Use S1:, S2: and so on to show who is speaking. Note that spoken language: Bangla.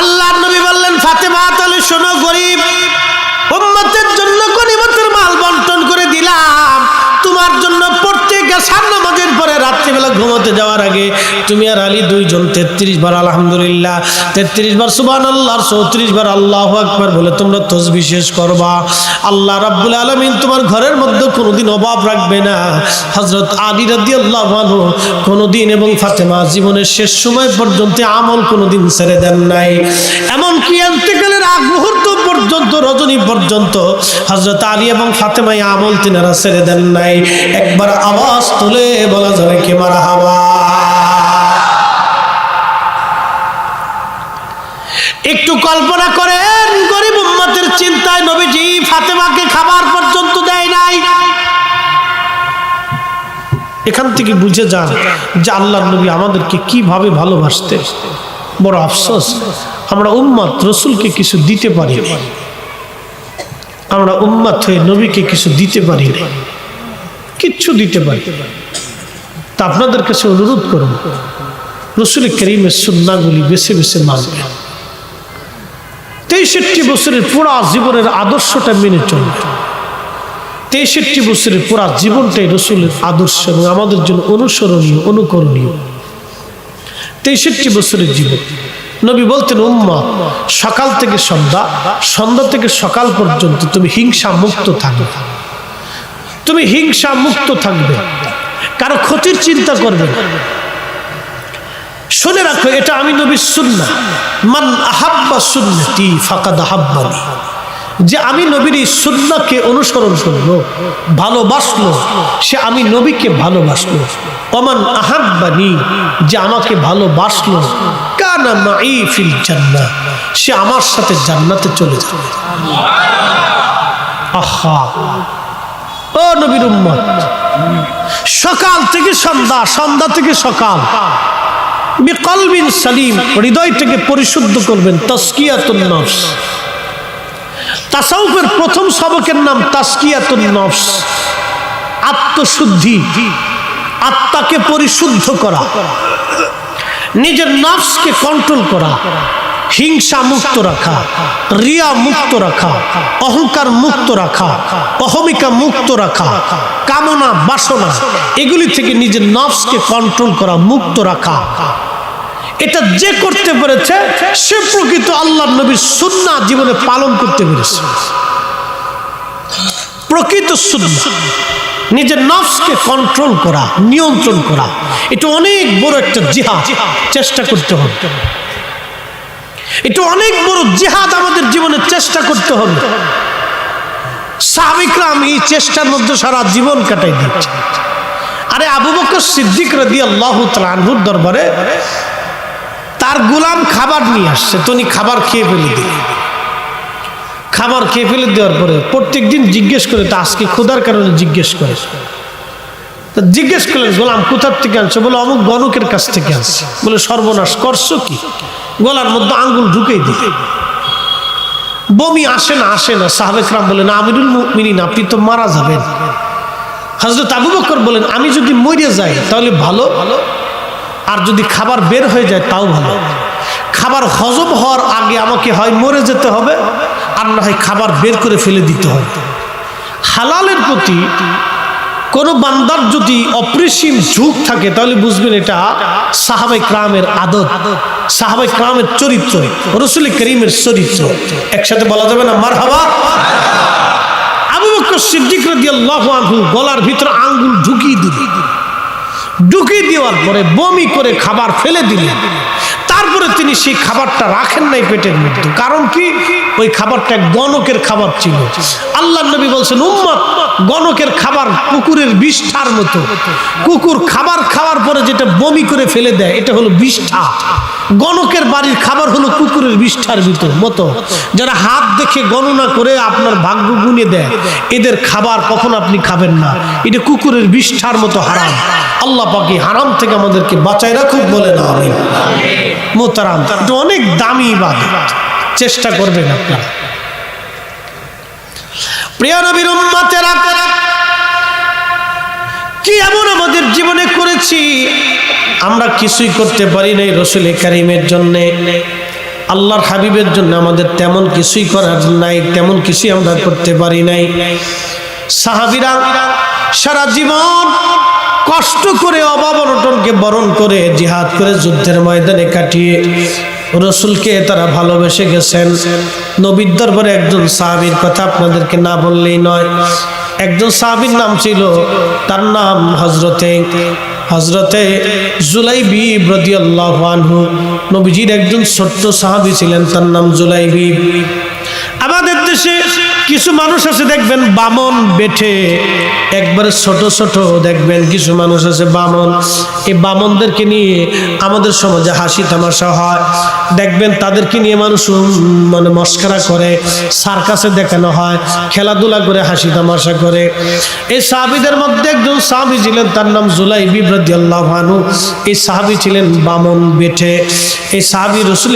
S1: আল্লাহর নবী বললেন, ফাতেমা তাহলে শোনো, গরিব উম্মতের জন্য গনিমতের মাল বন্টন করে দিলাম। তোমার জন্য প্রত্যেক আসার নামাজের পরে রাত্রিবেলা ঘুমোতে যাওয়ার আগে তুমি আর আলী দুইজন 33 বার আলহামদুলিল্লাহ, 33 বার সুবহানাল্লাহ, 34 বার আল্লাহু আকবার বলে তোমরা তাসবিহ শেষ করবা। আল্লাহ রাব্বুল আলামিন তোমার ঘরের মধ্যে কোনোদিন অভাব রাখবে না। হযরত আলী রাদিয়াল্লাহু আনহু কোনোদিন এবং ফাতেমা জীবনের শেষ সময় পর্যন্ত আমল কোনোদিন ছেড়ে দেন নাই। এমনকি ইন্তেকালের আগ মুহূর্ত পর্যন্ত, রজনী পর্যন্ত হযরত আলী এবং ফাতেমা আমল তিনারা ছেড়ে দেন নাই। একবার আওয়াজ তুলে বলা যাবে কি মারহাবা। একটু কল্পনা করেন, গরিব উম্মতের চিন্তায় নবীজি ফাতেমাকে খাবার পর্যন্ত দেয় নাই। এখান থেকে বুঝে যান যে আল্লাহর নবী আমাদেরকে কিভাবে ভালোবাসতেন। বড় আফসোস, আমরা উম্মত রসুলকে কিছু দিতে পারি না, আমরা উম্মত হয়ে নবীকে কিছু দিতে পারি না, কিচ্ছু দিতে পারি। তা আপনাদের কাছে অনুরোধ করুন, রসুল করিমের সুন্নাহগুলি বেছে বেছে মানবেন। 63 বছরের পুরা জীবনের আদর্শটা মেনে চলবে। 63 বছরের পুরা জীবনটাই রসুলের আদর্শ এবং আমাদের জন্য অনুসরণীয়, অনুকরণীয়। 63 বছরের জীবন। নবী বলতেন, উম্মত সকাল থেকে সন্ধ্যা, সন্ধ্যা থেকে সকাল পর্যন্ত তুমি হিংসা মুক্ত থাকবে, তুমি হিংসা মুক্ত থাকবে, কারো ক্ষতির চিন্তা করবে না। শুনে রাখো, এটা আমি নবীর সুন্নাহ। মান আহাব্বা সুন্নতি ফাকাদ আহাব্বানি, যে আমি নবীর এই সুন্নাহকে অনুসরণ করলো, ভালোবাসলো, সে আমি নবীকে ভালোবাসলো। ওমান আহাব্বানি, যে আমাকে ভালোবাসলো, কানা মাই ফিল জান্নাহ, সে আমার সাথে জান্নাতে চলে যাবে। আহা, ও নবীর উম্মত, সকাল থেকে সন্ধ্যা, সন্ধ্যা থেকে সকাল, বিকলবিন সালিম, হৃদয়টাকে পরিশুদ্ধ করবেন। তাসকিয়াতুন নফস, তাসাউফের প্রথম সবকের নাম তাসকিয়াতুন নফস, আত্মশুদ্ধি, আত্মাকে পরিশুদ্ধ করা, নিজের নফসকে কন্ট্রোল করা, হিংসা মুক্ত রাখা, রিয়া মুক্ত রাখা, অহংকার মুক্ত রাখা, অহমিকা মুক্ত রাখা, কামনা বাসনা এগুলি থেকে নিজের নফসকে কন্ট্রোল করা, মুক্ত রাখা। এটা যে করতে পেরেছে সে প্রকৃত আল্লাহর নবীর সুন্নাহ জীবনে পালন করতে পেরেছে। প্রকৃত সুন্নাহ, নিজের নফসকে কন্ট্রোল করা, নিয়ন্ত্রণ করা, এটা অনেক বড় একটা জিহাদ, চেষ্টা করতে হবে। এটা অনেক বড় জিহাদ আমাদের জীবনে চেষ্টা করতে হবে। সাহাবায়ে কেরাম এই চেষ্টার মধ্যে সারা জীবন কাটাই দিচ্ছে। আরে আবু বকর সিদ্দিক রাদিয়াল্লাহু তাআলা আনহুর দরবারে তার গোলাম খাবার নিয়ে আসছে, তো উনি খাবার খেয়ে ফেলে দিলেন। খাবার খেয়ে ফেলে দেওয়ার পরে প্রত্যেকদিন জিজ্ঞেস করে, তা আজকে ক্ষুধার কারণে জিজ্ঞেস করে, তা জিজ্ঞেস করলেন গোলাম কোথার থেকে আনছো? বলে অমুক গণকের কাছ থেকে আনছে। বলে সর্বনাশ করছো কি? গলার মধ্যে আঙ্গুল ঢুকেই দিলে। বমি আসে না, আসে না। সাহাবায়ে কেরাম বলেন, আমিরুল মুমিনিন, আপনি তো মারা যাবেন। হযরত আবু বকর বলেন, আমি যদি মরে যাই তাহলে ভালো, আর যদি খাবার বের হয়ে যায় তাও ভালো। খাবার হজম হওয়ার আগে আমাকে হয় মরে যেতে হবে, আর না হয় খাবার বের করে ফেলে দিতে হবে। হালালের প্রতি কোনো বান্দার যদি অপরিসীম ঝোঁক থাকে তাহলে বুঝবেন এটা সাহাবায়ে কেরামের আদত, সাহাবায়ে কেরামের চরিত্র, রাসূল করিমের চরিত্র। একসাথে বলা যাবে না মারহাবা? আবু বকর সিদ্দিক রাদিয়াল্লাহু আনহু গলার ভিতরে আঙ্গুল ঢুকিয়ে দিলেন। ঢুকিয়ে দেওয়ার পরে বমি করে খাবার ফেলে দিলেন। তারপরে তিনি সেই খাবারটা রাখেন নাই পেটের মধ্যে। কারণ কি? ওই খাবারটা গণকের খাবার ছিল। আল্লাহর নবী বলছেন, উম্মত গণকের খাবার কুকুরের বিষ্ঠার মতো। কুকুর খাবার খাওয়ার পরে যেটা বমি করে ফেলে দেয় এটা হলো বিষ্ঠা। গণকের বাড়ির খাবার হলো কুকুরের বিষ্ঠার ভিতর মতো। যারা হাত দেখে গণনা করে আপনার ভাগ্য গুনে দেয়, এদের খাবার কখন আপনি খাবেন না। এটা কুকুরের বিষ্ঠার মতো হারাম। আল্লাহ পাক এই হারাম থেকে আমাদেরকে বাঁচায় রাখুক, বলে না আমিন। মোহতারাম, এটা অনেক দামি ইবাদত, চেষ্টা করবেন আপনারা। প্রিয় নবীর উম্মতেরা, কি এমন আমাদের জীবনে করেছি আমরা কিছুই করতে পারি নাই রাসূল কারীমের জন্য? আল্লাহর হাবিবের জন্য আমাদের তেমন কিছুই করার নাই, তেমন কিছুই আমরা করতে পারি নাই। সাহাবীরা সারা জীবন কষ্ট করে অভাব অনটনকে বরণ করে জিহাদ করে যুদ্ধের ময়দানে কাটিয়ে রসুলকে তারা ভালোবেসে গেছেন। নবীর দরবারে একজন সাহাবীর কথা আপনাদেরকে না বললেই নয়। একজন সাহাবীর নাম ছিল, তার নাম হযরতে জুলাইবিব রাদিয়াল্লাহু আনহু। নবীজির একজন ছোট্ট সাহাবী ছিলেন, তার নাম জুলাইবিব। আমাদের দেশে কিছু মানুষ আছে দেখবেন বামন বেঠে, একবারে ছোট ছোট দেখবেন কিছু মানুষ আছে বামন। এই বামনদেরকে নিয়ে আমাদের সমাজে হাসি তামাশা হয়, দেখবেন তাদেরকে নিয়ে মানুষ মানে মস্করা করে, সার্কাসে দেখানো হয়, খেলাধুলা করে হাসি তামাশা করে। এই সাহাবীদের মধ্যে একজন সাহাবী ছিলেন, তার নাম জুলাইবিব রাদিয়াল্লাহু আনহু। এই সাহাবী ছিলেন বামন বেঠে। এই সাহাবী রাসূল